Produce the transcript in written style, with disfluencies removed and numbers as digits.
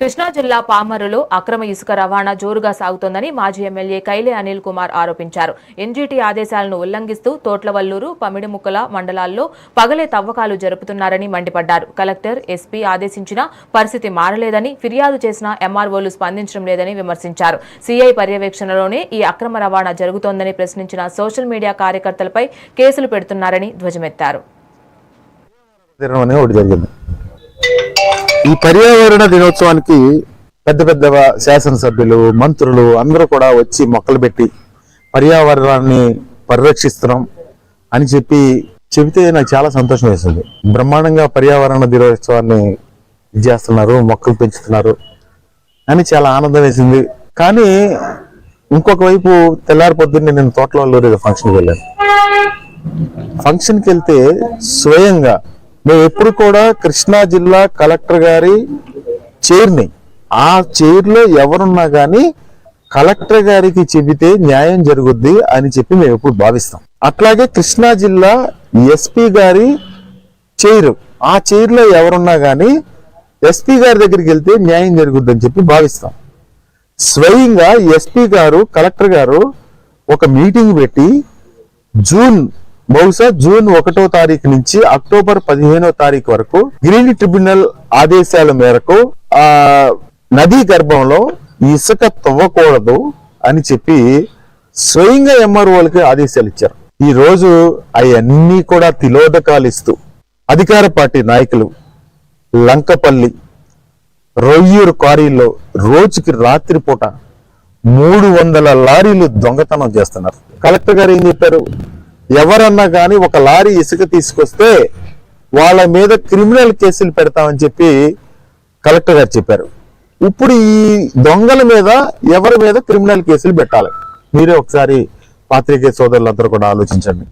కృష్ణా జిల్లా పామరులో అక్రమ ఇసుక రవాణా జోరుగా సాగుతోందని మాజీ ఎమ్మెల్యే కైలే అనిల్ కుమార్ ఆరోపించారు. ఎన్జీటీ ఆదేశాలను ఉల్లంఘిస్తూ తోట్లవల్లూరు, పమిడిముక్కల మండలాల్లో పగలే తవ్వకాలు జరుపుతున్నారని మండిపడ్డారు. కలెక్టర్, ఎస్పీ ఆదేశించినా పరిస్థితి మారలేదని, ఫిర్యాదు చేసినా ఎంఆర్ఓలు స్పందించడం లేదని విమర్శించారు. సీఐ పర్యవేక్షణలోనే ఈ అక్రమ రవాణా జరుగుతోందని ప్రశ్నించిన సోషల్ మీడియా కార్యకర్తలపై కేసులు పెడుతున్నారని ధ్వజమెత్తారు. ఈ పర్యావరణ దినోత్సవానికి పెద్ద పెద్ద శాసనసభ్యులు, మంత్రులు అందరూ కూడా వచ్చి మొక్కలు పెట్టి పర్యావరణాన్ని పరిరక్షిస్తున్నాం అని చెబితే నాకు చాలా సంతోషం వేసింది. బ్రహ్మాండంగా పర్యావరణ దినోత్సవాన్ని చేస్తున్నారు, మొక్కలు పెంచుతున్నారు అని చాలా ఆనందం వేసింది. కానీ ఇంకొక వైపు తెల్లారి పొద్దున్నే నేను తోటలవల్లూరు ఫంక్షన్కి వెళ్ళాను. ఫంక్షన్కి వెళ్తే స్వయంగా మేము ఎప్పుడు కూడా కృష్ణా జిల్లా కలెక్టర్ గారి చైర్ని, ఆ చైర్లో ఎవరున్నా కానీ కలెక్టర్ గారికి చెబితే న్యాయం జరుగుద్ది అని మేము ఎప్పుడు భావిస్తాం. అట్లాగే కృష్ణా జిల్లా ఎస్పీ గారి చైర్, ఆ చైర్లో ఎవరున్నా కానీ ఎస్పీ గారి దగ్గరికి వెళ్తే న్యాయం జరుగుద్ది అని భావిస్తాం. స్వయంగా ఎస్పీ గారు, కలెక్టర్ గారు ఒక మీటింగ్ పెట్టి బహుశా జూన్ 1వ తారీఖు నుంచి అక్టోబర్ 15వ తారీఖు వరకు గ్రీన్ ట్రిబ్యునల్ ఆదేశాల మేరకు నదీ గర్భంలో ఇసుక తవ్వకూడదు అని స్వయంగా ఎంఆర్ఓలకి ఆదేశాలు ఇచ్చారు. ఈ రోజు అవన్నీ కూడా తిలోదకాలు ఇస్తూ అధికార పార్టీ నాయకులు లంకపల్లి, రొయ్యూరు క్వారీల్లో రోజుకి రాత్రిపూట 300 లారీలు దొంగతనం చేస్తున్నారు. కలెక్టర్ గారు ఏం చెప్పారు? ఎవరన్నా కానీ ఒక లారీ ఇసుక తీసుకొస్తే వాళ్ళ మీద క్రిమినల్ కేసులు పెడతామని కలెక్టర్ గారు చెప్పారు. ఇప్పుడు ఈ దొంగల మీద ఎవరి మీద క్రిమినల్ కేసులు పెట్టాలి? మీరే ఒకసారి పాత్రికేయ సోదరులందరూ కూడా ఆలోచించండి.